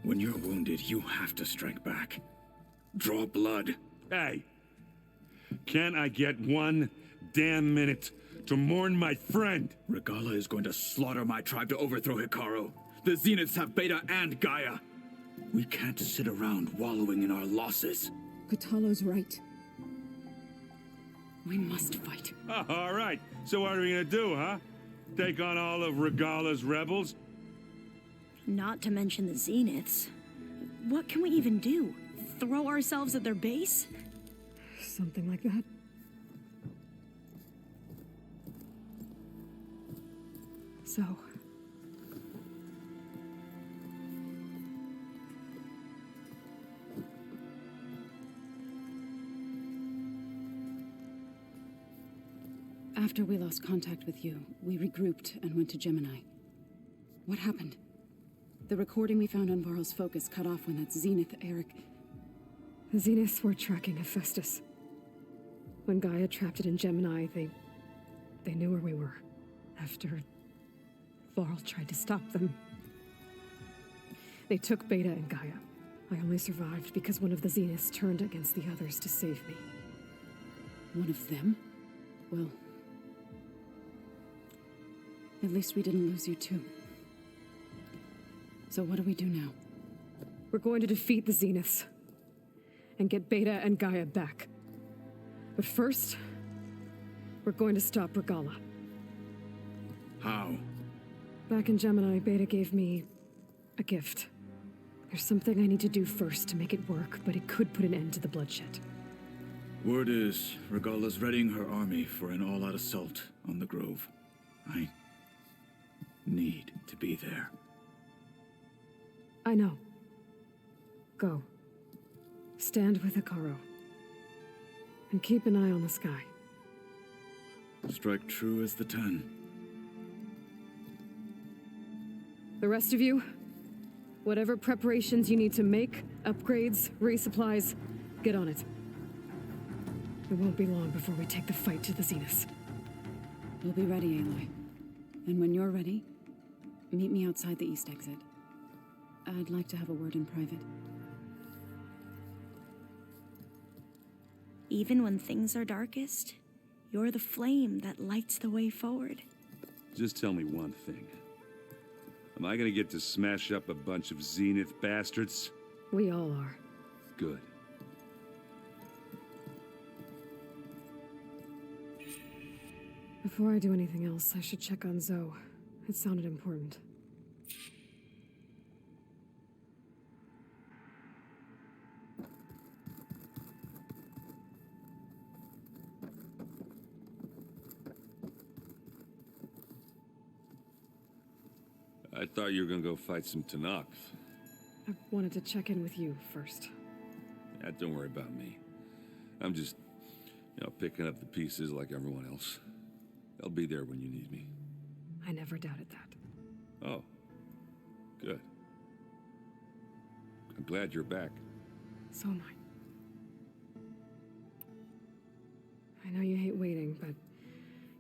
When you're wounded, you have to strike back. Draw blood. Hey! Can't I get one damn minute to mourn my friend? Regala is going to slaughter my tribe to overthrow Hikaru. The Zeniths have Beta and Gaia. We can't sit around wallowing in our losses. Kotallo's right. We must fight. Oh, all right. So what are we gonna do, huh? Take on all of Regala's rebels? Not to mention the Zeniths. What can we even do? Throw ourselves at their base? Something like that. So... After we lost contact with you, we regrouped and went to Gemini. What happened? The recording we found on Varl's focus cut off when that Zenith Eric... The Zeniths were tracking Hephaestus. When Gaia trapped it in Gemini, they knew where we were. After Varl tried to stop them. They took Beta and Gaia. I only survived because one of the Zeniths turned against the others to save me. One of them? Well... at least we didn't lose you too. So what do we do now? We're going to defeat the Zeniths. And get Beta and Gaia back. But first, we're going to stop Regala. How? Back in Gemini, Beta gave me a gift. There's something I need to do first to make it work, but it could put an end to the bloodshed. Word is, Regala's readying her army for an all-out assault on the Grove. I need to be there. I know. Go. Stand with Hikaru. And keep an eye on the sky. Strike true as the 10. The rest of you, whatever preparations you need to make, upgrades, resupplies, get on it. It won't be long before we take the fight to the Zeniths. We'll be ready, Aloy. And when you're ready, meet me outside the east exit. I'd like to have a word in private. Even when things are darkest, you're the flame that lights the way forward. Just tell me one thing. Am I gonna get to smash up a bunch of Zenith bastards? We all are. Good. Before I do anything else, I should check on Zoe. It sounded important. I thought you were gonna go fight some Tanakh. I wanted to check in with you first. Yeah, don't worry about me. I'm just, picking up the pieces like everyone else. I'll be there when you need me. I never doubted that. Oh. Good. I'm glad you're back. So am I. I know you hate waiting, but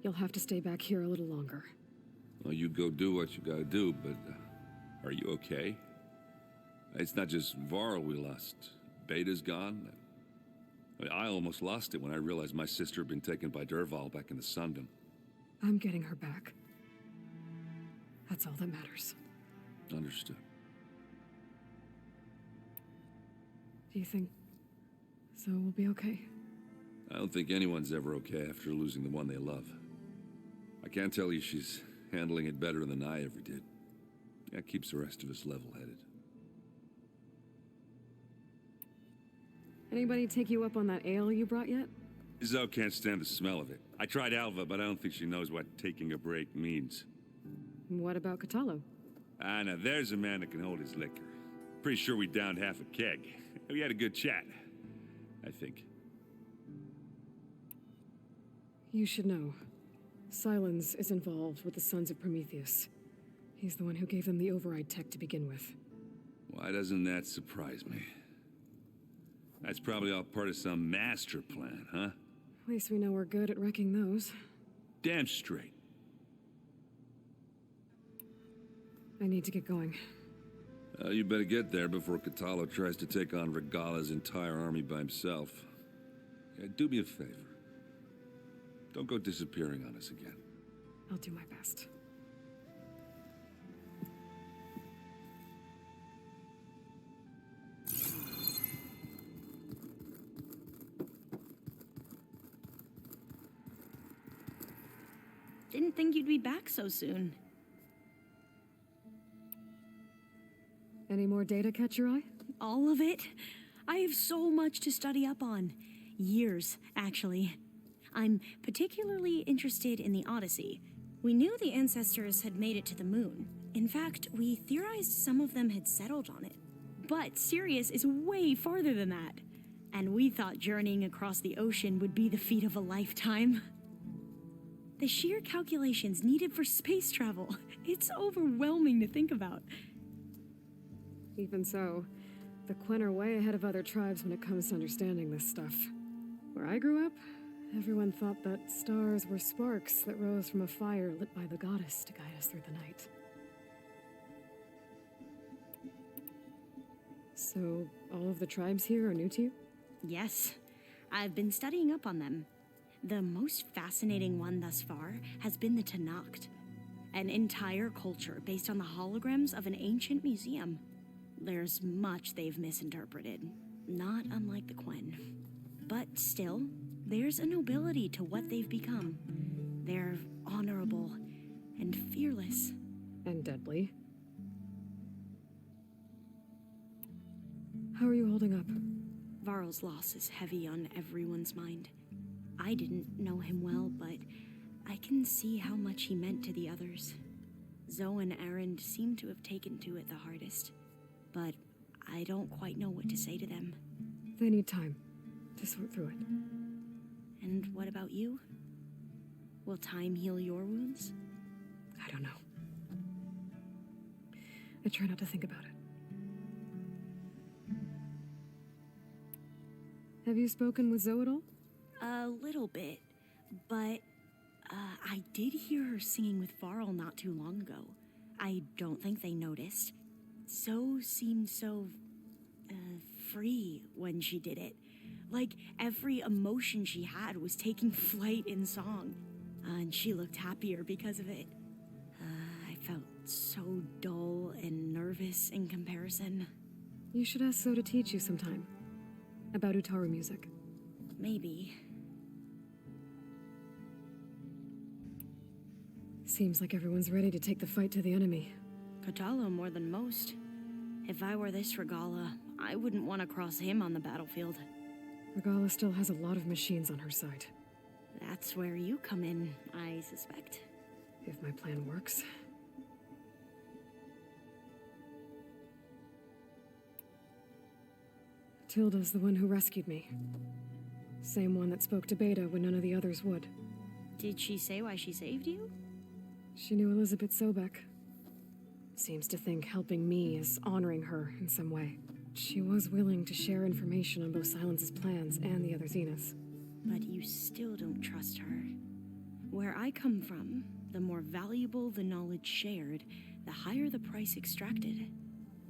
you'll have to stay back here a little longer. Well, you go do what you gotta do, but are you okay? It's not just Varl we lost. Beta's gone. I almost lost it when I realized my sister had been taken by Dervahl back in the Sundom. I'm getting her back. That's all that matters. Understood. Do you think Zoe will be okay? I don't think anyone's ever okay after losing the one they love. I can't tell you she's handling it better than I ever did. That keeps the rest of us level-headed. Anybody take you up on that ale you brought yet? Zoe can't stand the smell of it. I tried Alva, but I don't think she knows what taking a break means. What about Kotallo? Ah, now there's a man that can hold his liquor. Pretty sure we downed half a keg. We had a good chat, I think. You should know. Silence is involved with the Sons of Prometheus. He's the one who gave them the override tech to begin with. Why doesn't that surprise me? That's probably all part of some master plan, huh? At least we know we're good at wrecking those. Damn straight. I need to get going. You better get there before Catalo tries to take on Regala's entire army by himself. Yeah, do me a favor. Don't go disappearing on us again. I'll do my best. Didn't think you'd be back so soon. Any more data catch your eye? All of it? I have so much to study up on. Years, actually. I'm particularly interested in the Odyssey. We knew the ancestors had made it to the moon. In fact, we theorized some of them had settled on it. But Sirius is way farther than that. And we thought journeying across the ocean would be the feat of a lifetime. The sheer calculations needed for space travel, it's overwhelming to think about. Even so, the Quen are way ahead of other tribes when it comes to understanding this stuff. Where I grew up, everyone thought that stars were sparks that rose from a fire lit by the goddess to guide us through the night. So, all of the tribes here are new to you? Yes, I've been studying up on them. The most fascinating one thus far has been the Tenakth, an entire culture based on the holograms of an ancient museum. There's much they've misinterpreted, not unlike the Quen. But still, there's a nobility to what they've become. They're honorable and fearless. And deadly. How are you holding up? Varl's loss is heavy on everyone's mind. I didn't know him well, but I can see how much he meant to the others. Zoe and Erend seem to have taken to it the hardest, but I don't quite know what to say to them. They need time to sort through it. And what about you? Will time heal your wounds? I don't know. I try not to think about it. Have you spoken with Zoe at all? A little bit, but I did hear her singing with Varl not too long ago. I don't think they noticed. Zoe seemed so free when she did it. Like every emotion she had was taking flight in song. And she looked happier because of it. I felt so dull and nervous in comparison. You should ask Zoe to teach you sometime. About Utaru music. Maybe. Seems like everyone's ready to take the fight to the enemy. Catalo more than most. If I were this Regala, I wouldn't want to cross him on the battlefield. Regala still has a lot of machines on her side. That's where you come in, I suspect. If my plan works. Tilda's the one who rescued me. Same one that spoke to Beta when none of the others would. Did she say why she saved you? She knew Elizabeth Sobek. Seems to think helping me is honoring her in some way. She was willing to share information on both Silence's plans and the other Zeniths. But you still don't trust her. Where I come from, the more valuable the knowledge shared, the higher the price extracted.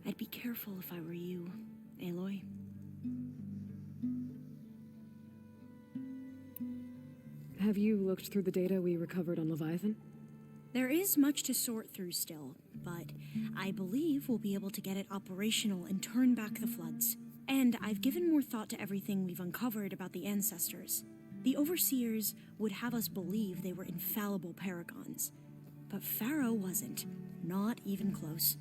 I'd be careful if I were you, Aloy. Have you looked through the data we recovered on Leviathan? There is much to sort through still, but I believe we'll be able to get it operational and turn back the floods. And I've given more thought to everything we've uncovered about the ancestors. The Overseers would have us believe they were infallible paragons. But Pharaoh wasn't, not even close.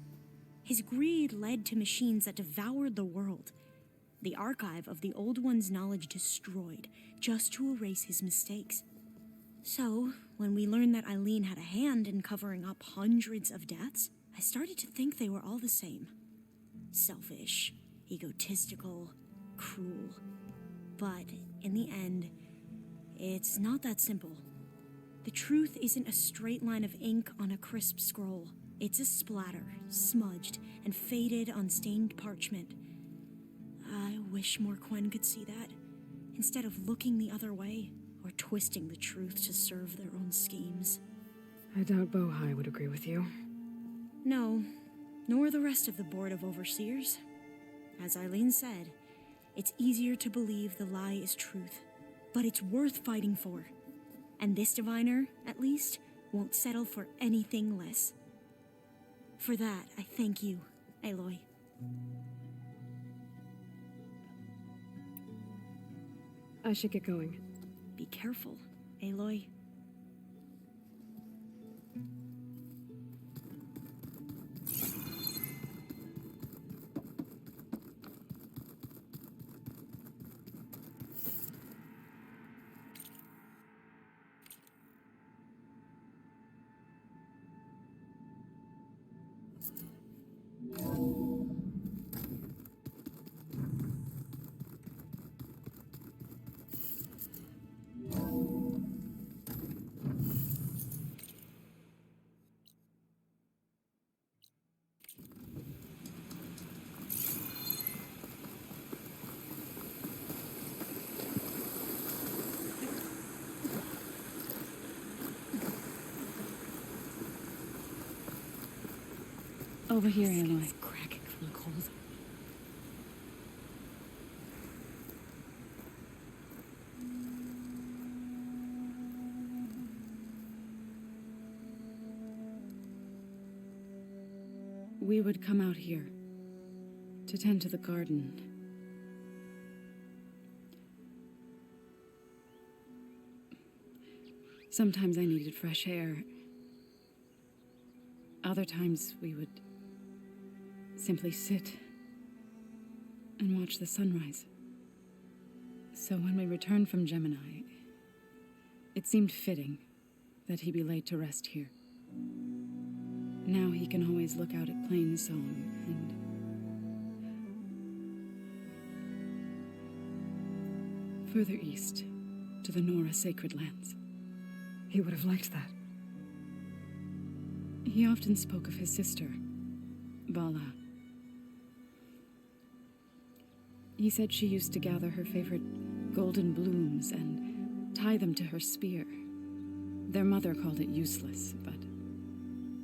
His greed led to machines that devoured the world. The archive of the Old One's knowledge destroyed, just to erase his mistakes. So, when we learned that Eileen had a hand in covering up hundreds of deaths, I started to think they were all the same. Selfish, egotistical, cruel. But, in the end, it's not that simple. The truth isn't a straight line of ink on a crisp scroll. It's a splatter, smudged, and faded on stained parchment. I wish more Quen could see that, instead of looking the other way, or twisting the truth to serve their own schemes. I doubt Bohai would agree with you. No, nor the rest of the Board of Overseers. As Eileen said, it's easier to believe the lie is truth, but it's worth fighting for. And this diviner, at least, won't settle for anything less. For that, I thank you, Aloy. I should get going. Be careful, Aloy. Over here, Aloy. It's cracking from the cold. We would come out here to tend to the garden. Sometimes I needed fresh air. Other times we would simply sit and watch the sunrise. So when we returned from Gemini, it seemed fitting that he be laid to rest here. Now he can always look out at Plainsong and further east to the Nora sacred lands. He would have liked that. He often spoke of his sister, Vala. He said she used to gather her favorite golden blooms and tie them to her spear. Their mother called it useless, but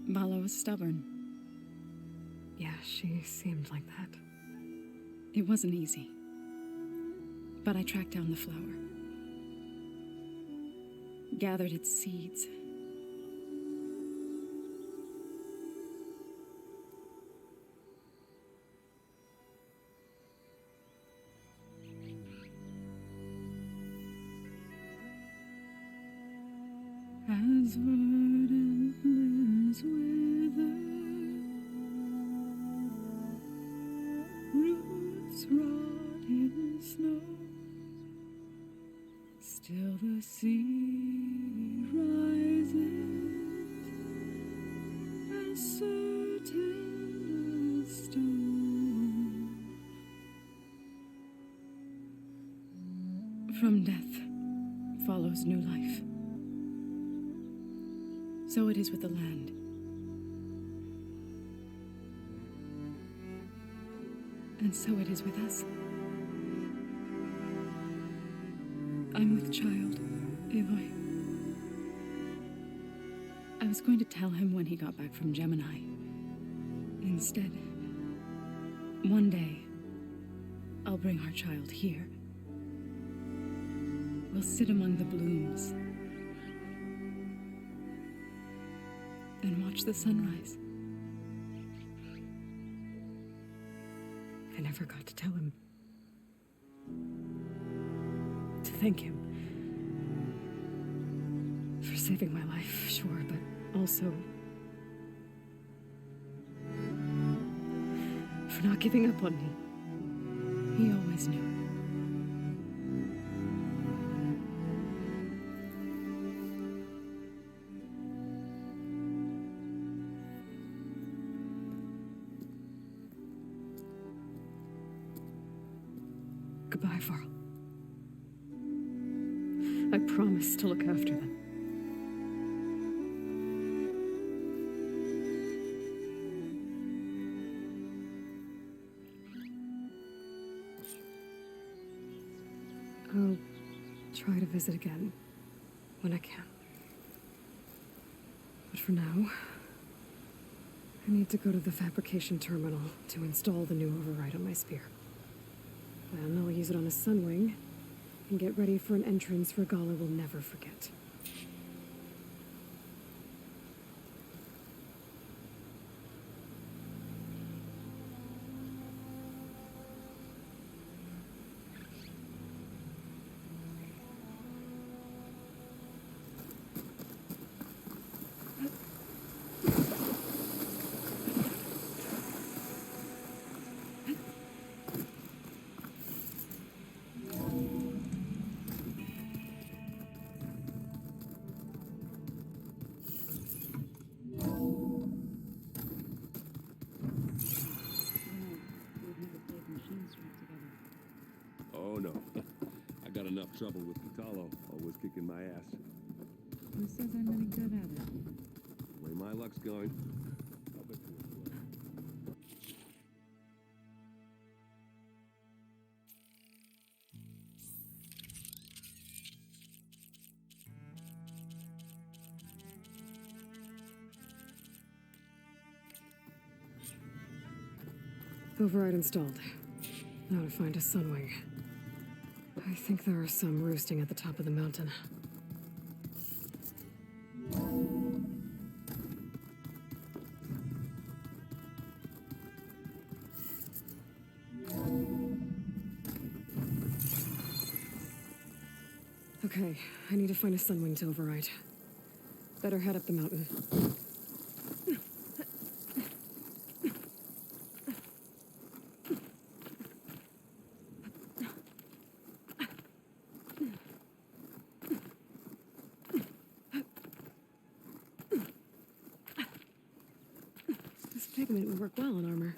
Vala was stubborn. Yeah, she seemed like that. It wasn't easy, but I tracked down the flower, gathered its seeds. As verdant limbs wither, roots rot in snow, still the sea rises as certain as stone. From death follows new life. So it is with the land. And so it is with us. I'm with child, Aloy. I was going to tell him when he got back from Gemini. Instead, one day, I'll bring our child here. We'll sit among the blooms and watch the sunrise. I never got to tell him. To thank him. For saving my life, sure, but also for not giving up on me. He always knew. Goodbye, Varl. I promise to look after them. I'll try to visit again when I can. But for now, I need to go to the fabrication terminal to install the new override on my spear. Then I'll use it on a sunwing and get ready for an entrance Regala will never forget. Oh no. I got enough trouble with Vitalo, always kicking my ass. Who says I'm any good at it? The way my luck's going, I'll bet you will. Override installed. Now to find a sunwing. I think there are some roosting at the top of the mountain. Okay, I need to find a sunwing to override. Better head up the mountain. This pigment would work well on armor.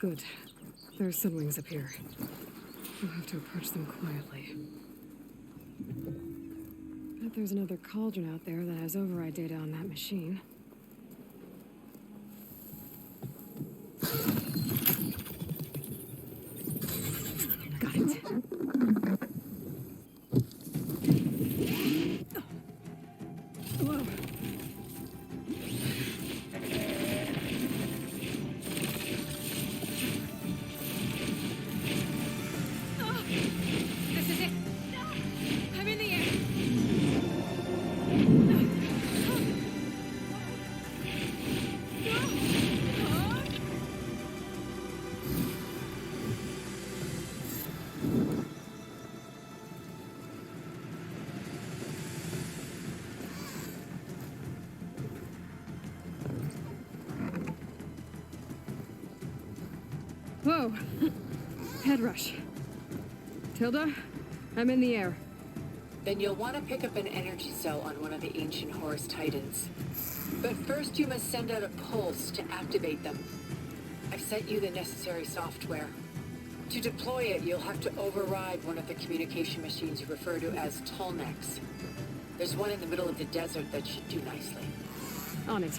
Good. There are sunwings up here. I'll have to approach them quietly. Bet there's another cauldron out there that has override data on that machine. Got it. Whoa. This is it. I'm in the air. Whoa. Head rush. Tilda, I'm in the air. Then you'll want to pick up an energy cell on one of the ancient Horus Titans. But first you must send out a pulse to activate them. I've sent you the necessary software. To deploy it, you'll have to override one of the communication machines you refer to as Tolnecs. There's one in the middle of the desert that should do nicely. On it.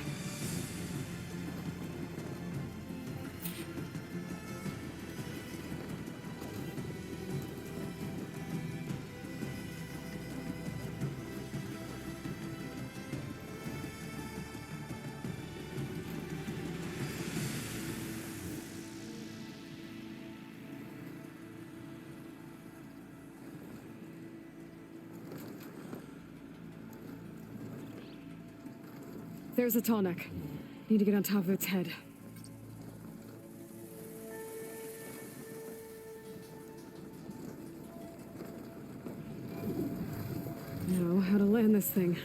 There's a Tolnec. Need to get on top of its head. Know how to land this thing.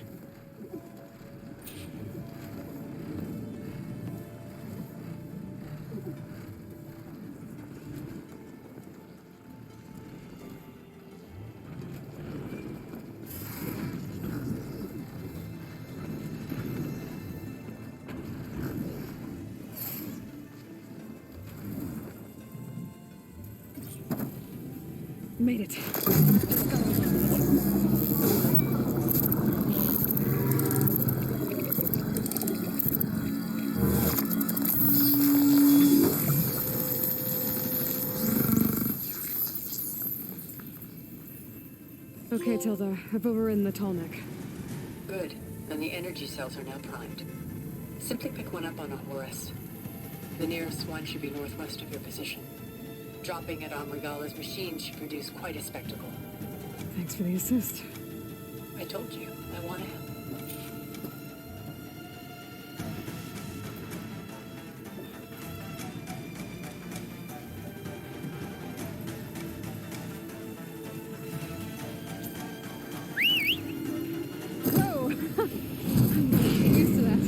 Made it. Okay, Tilda. I've overridden the tall neck. Good. And the energy cells are now primed. Simply pick one up on a Horus. The nearest one should be northwest of your position. Dropping it on Regala's machine should produce quite a spectacle. Thanks for the assist. I told you, I want to help. Whoa! I'm not used to that.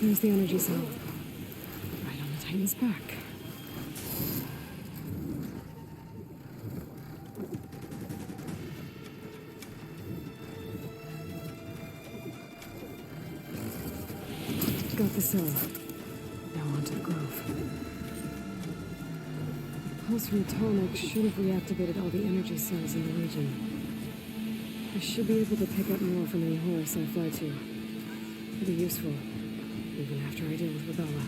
There's the energy cell. Right on the Titan's back. Got the cell. Now onto the grove. The pulse from the tonic should have reactivated all the energy cells in the region. I should be able to pick up more from any Horus I fly to. It'll be useful. Even after I deal with Regala.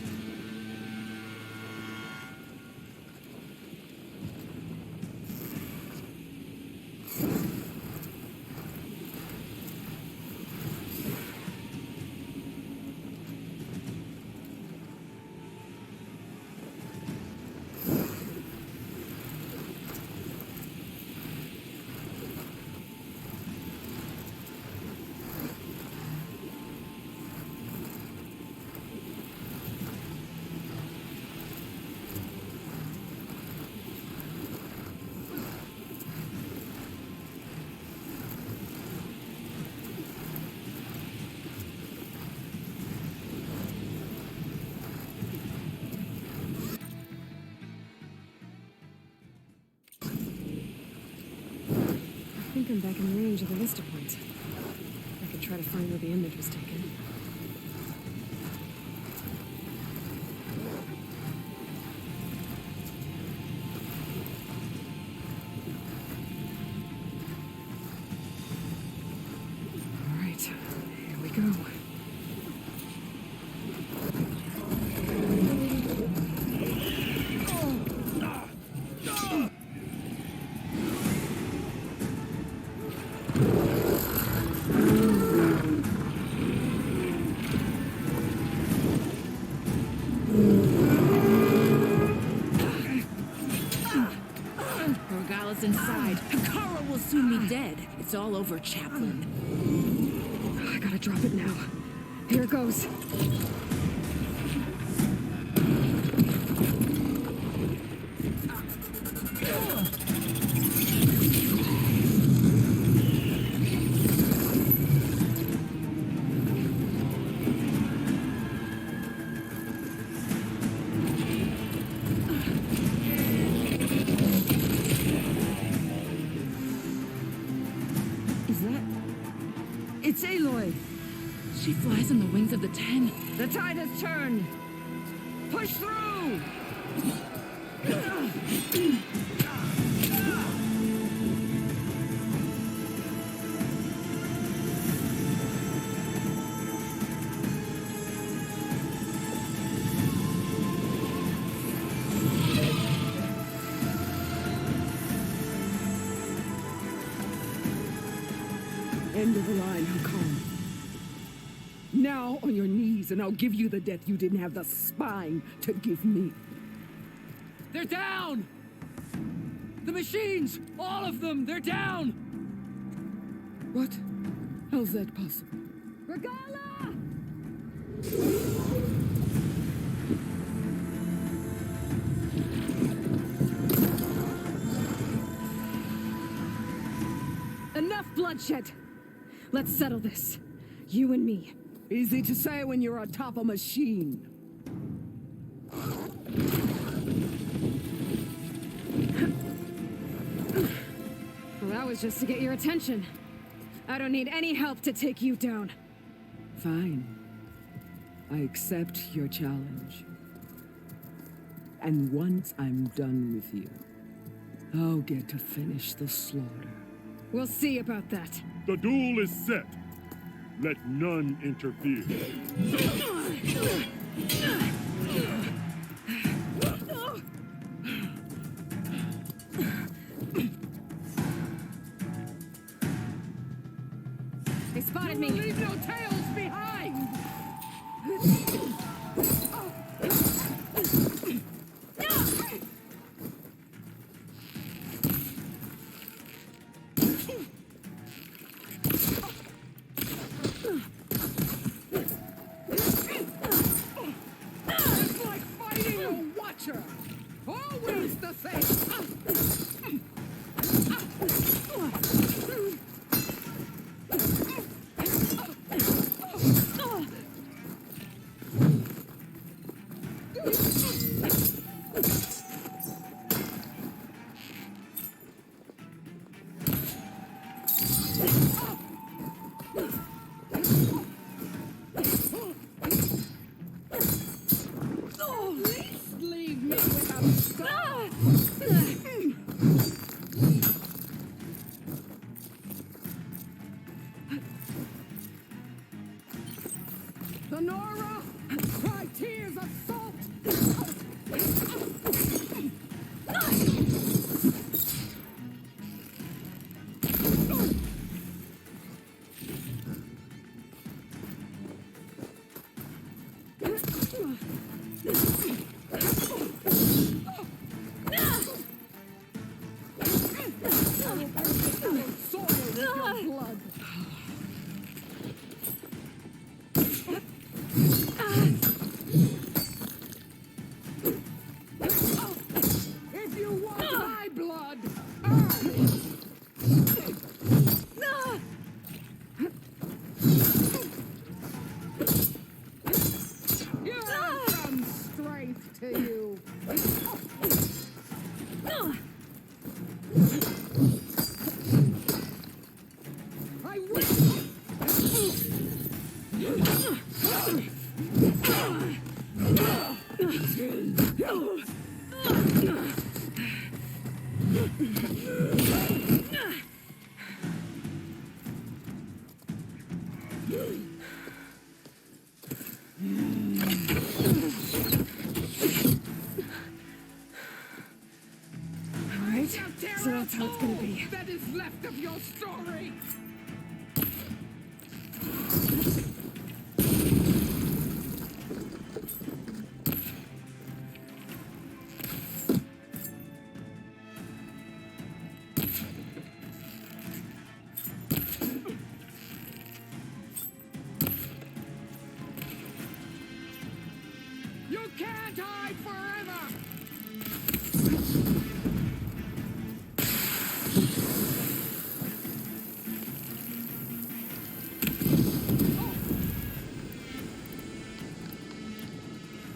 I think I'm back in range of the Vista point. I could try to find where the image was taken. All right, here we go. Regala's inside. Hakara will soon be dead. It's all over, Chaplain. I gotta drop it now. Here it goes. It's Aloy! She flies on the wings of the 10. The tide has turned! Push through! End of the line, Hakan. Now on your knees, and I'll give you the death you didn't have the spine to give me. They're down! The machines! All of them! They're down! What? How's that possible? Regala! Enough bloodshed! Let's settle this. You and me. Easy to say when you're on top of a machine. Well, that was just to get your attention. I don't need any help to take you down. Fine. I accept your challenge. And once I'm done with you, I'll get to finish the slaughter. We'll see about that. The duel is set. Let none interfere. They spotted me. Leave no tails behind! It's like fighting a watcher! Always the same! Leave me without stop! Sonora! Cry tears of salt! Soil with your blood! If you want my blood, you have some strength to you. I Alright, so that's how it's gonna be. That is left of your story. You can't hide forever!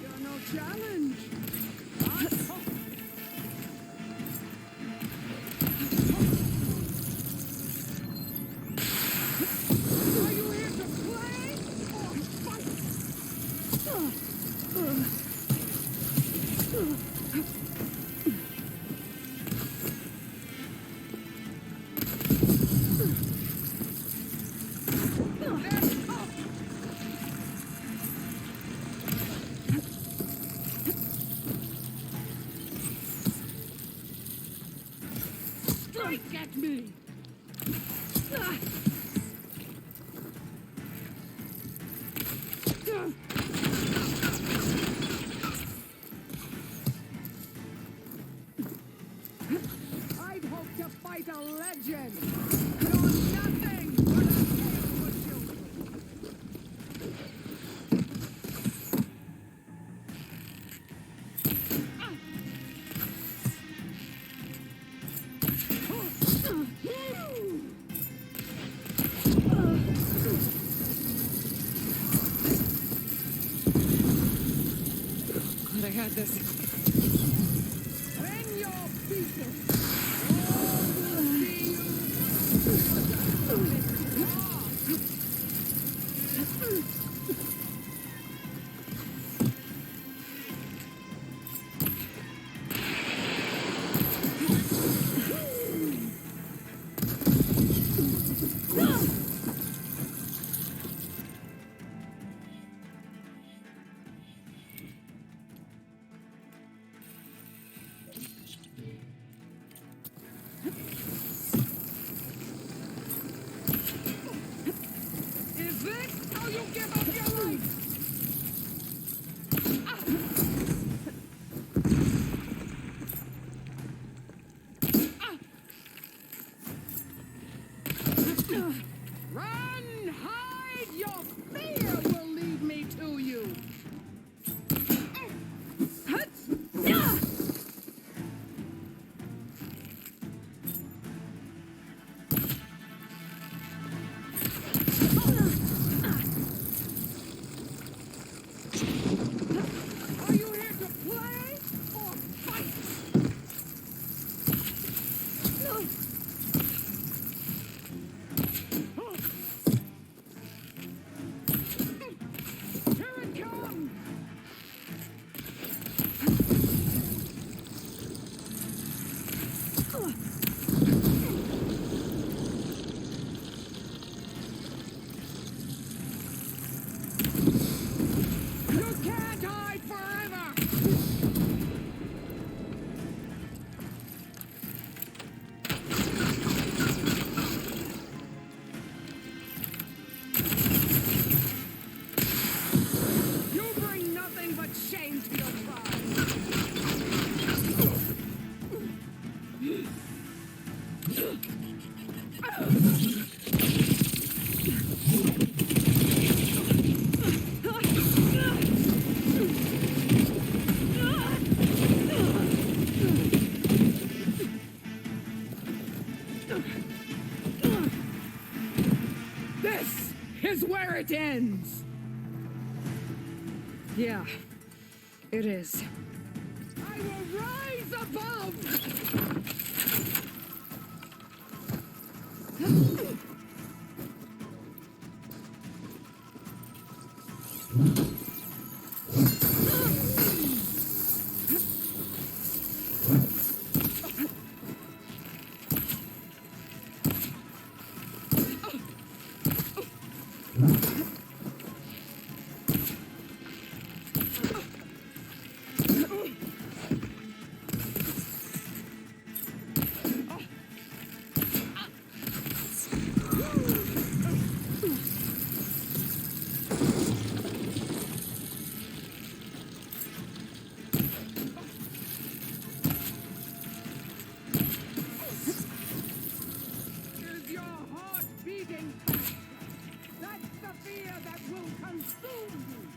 You're no challenge! Are you here to play or fight? might get me! I'd hoped to fight a legend! You're nothing but a tale for children! Glad I had this. Bring your pieces! All will see Is this how you give up your life? Run! Hide! Your fear will lead me to you! Are you here to play or fight? Here it comes! You can't hide forever! You bring nothing but shame to your tribe! This is where it ends! Yeah, it is. I will rise above! Is your heart beating fast? That's the fear that will consume you!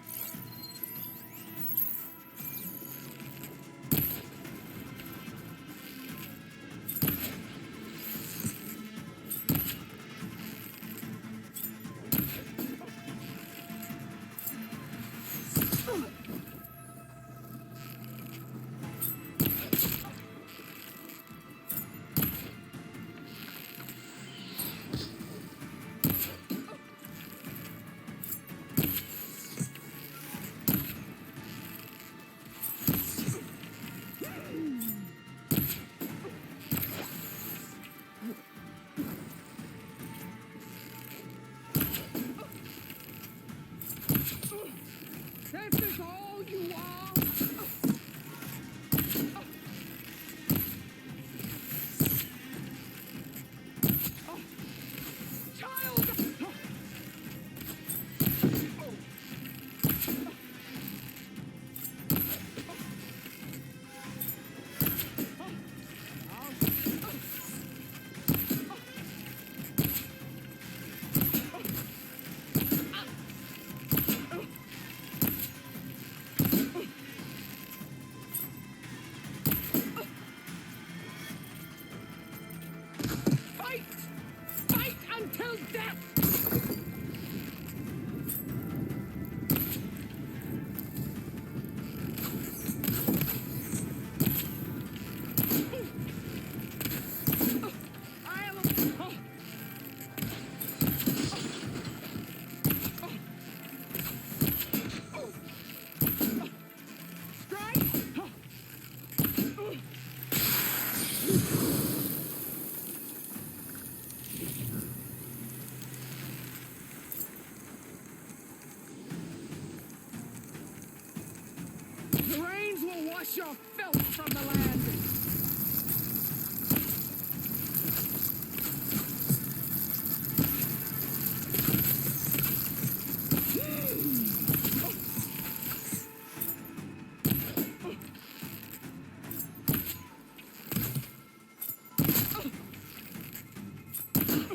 Fight! Fight until death! The rains will wash your filth from the land.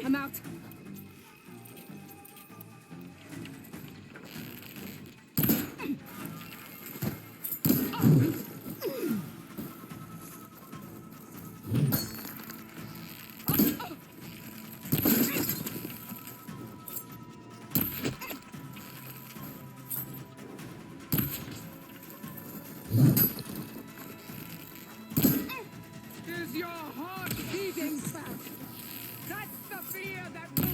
I'm out. Is your heart beating fast? That's the fear that will...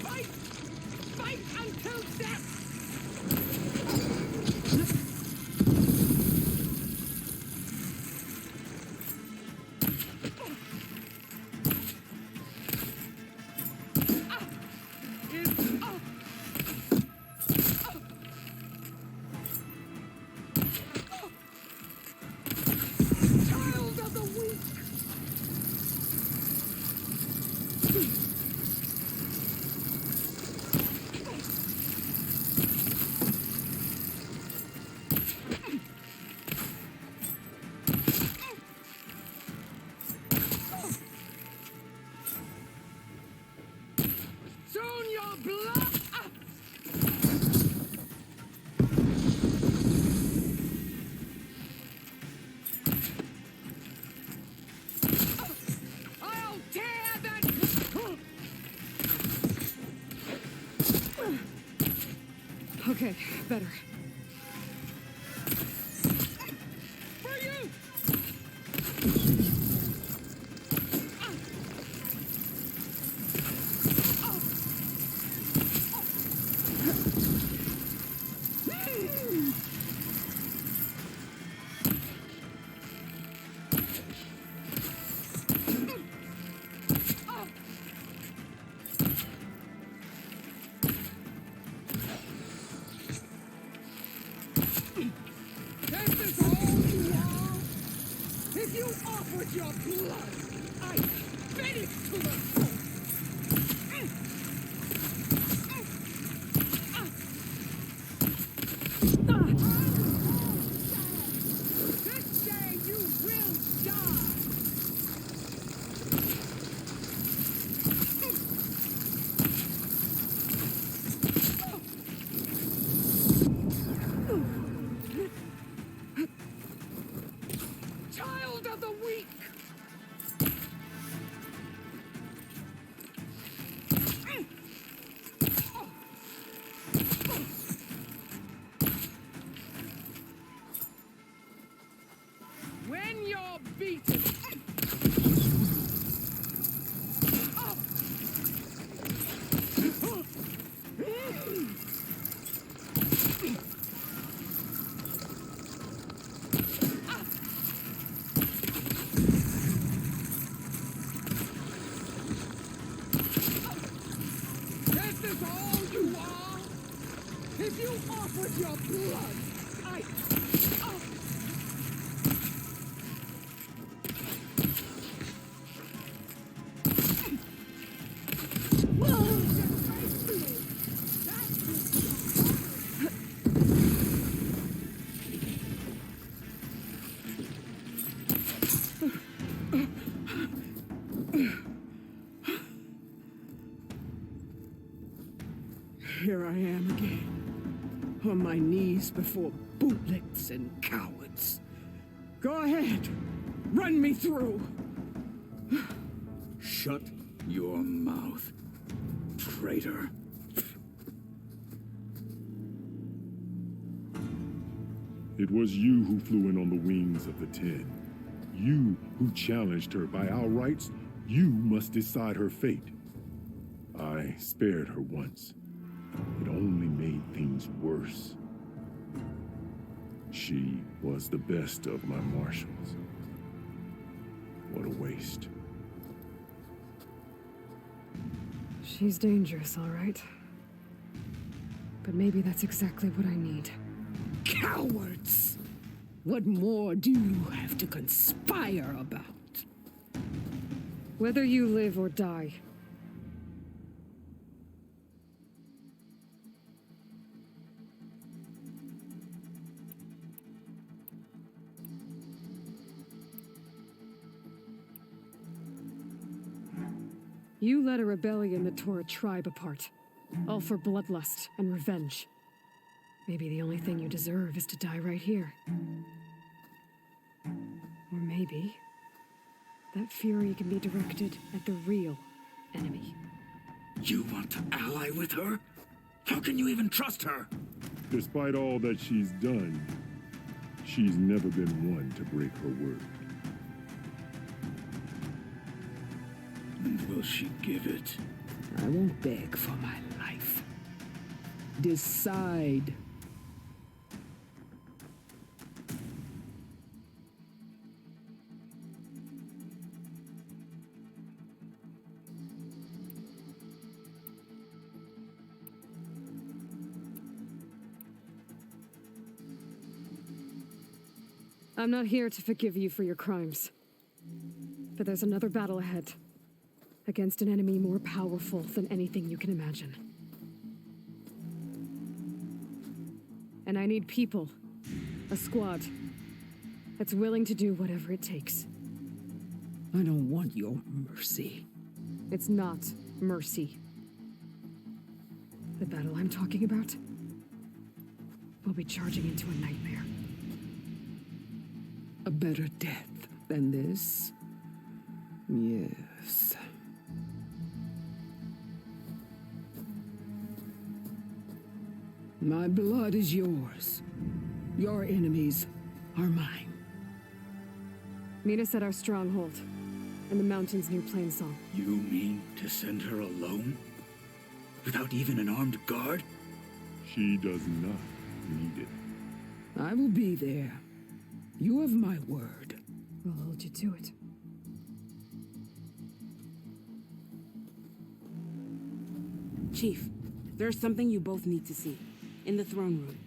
Fight! Fight until death! Child of the weak! Soon your blood... I'll tear that... Okay, better. For you! This is all you are? If you offered your blood, I'd finish to the full. This day you will die. Child of the weak! When you're beaten... This is all you are? If you offered your blood, I... Here I am again, on my knees before bootlicks and cowards. Go ahead, run me through. Shut your mouth, traitor. It was you who flew in on the wings of the 10. You who challenged her. By our rights, you must decide her fate. I spared her once. It only made things worse. She was the best of my marshals. What a waste. She's dangerous, all right. But maybe that's exactly what I need. Cowards! What more do you have to conspire about? Whether you live or die. You led a rebellion that tore a tribe apart, all for bloodlust and revenge. Maybe the only thing you deserve is to die right here. Or maybe that fury can be directed at the real enemy. You want to ally with her? How can you even trust her? Despite all that she's done, she's never been one to break her word. And will she give it? I won't beg for my life. Decide. I'm not here to forgive you for your crimes. But there's another battle ahead. Against an enemy more powerful than anything you can imagine. And I need people. A squad. That's willing to do whatever it takes. I don't want your mercy. It's not mercy. The battle I'm talking about will be charging into a nightmare. A better death than this? Yes. My blood is yours. Your enemies are mine. Meet us at our stronghold, in the mountains near Plainsong. You mean to send her alone? Without even an armed guard? She does not need it. I will be there. You have my word. We'll hold you to it. Chief, there's something you both need to see. In the throne room.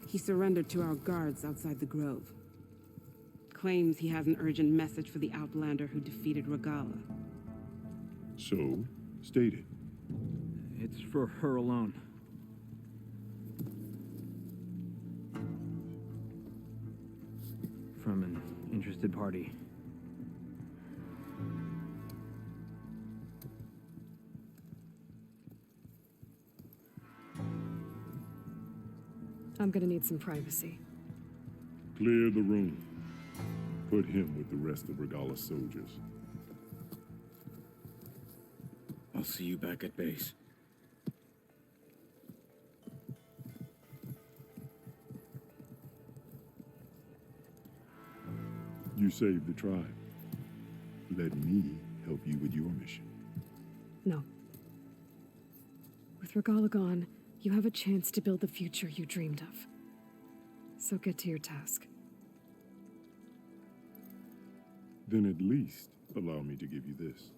He surrendered to our guards outside the grove. Claims he has an urgent message for the Outlander who defeated Regala. So, state it. It's for her alone. From an interested party. I'm gonna need some privacy. Clear the room. Put him with the rest of Regala's soldiers. I'll see you back at base. You saved the tribe. Let me help you with your mission. No. With Regala gone, you have a chance to build the future you dreamed of. So get to your task. Then at least allow me to give you this.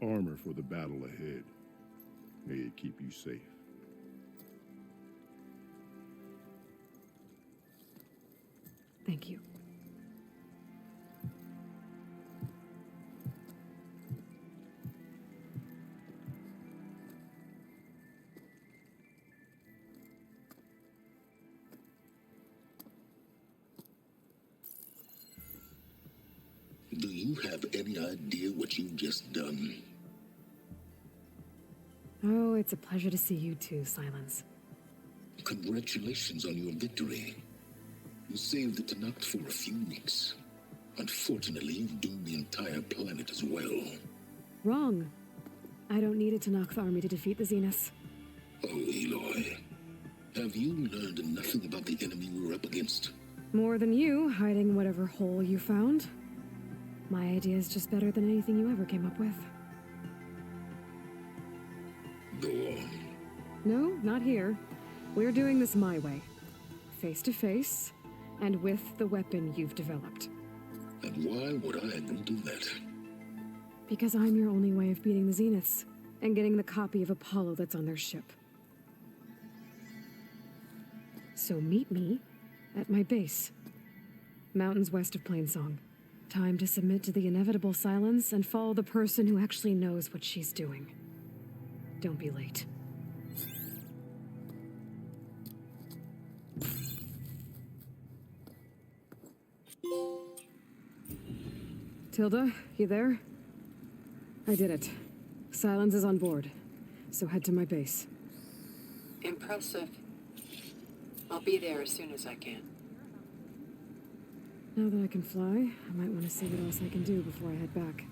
Armor for the battle ahead. May it keep you safe. Thank you. you have any idea what you've just done? Oh, it's a pleasure to see you too, Silence. Congratulations on your victory. You saved the Tenakth for a few weeks. Unfortunately, you've doomed the entire planet as well. Wrong. I don't need a Tenakth army to defeat the Zeniths. Oh, Aloy. Have you learned nothing about the enemy we're up against? More than you, hiding whatever hole you found. My idea is just better than anything you ever came up with. Go on. No, not here. We're doing this my way. Face to face, and with the weapon you've developed. And why would I agree to that? Because I'm your only way of beating the Zeniths, and getting the copy of Apollo that's on their ship. So meet me at my base. Mountains west of Plainsong. Time to submit to the inevitable silence and follow the person who actually knows what she's doing. Don't be late. Tilda, you there? I did it. Silence is on board, so head to my base. Impressive. I'll be there as soon as I can. Now that I can fly, I might want to see what else I can do before I head back.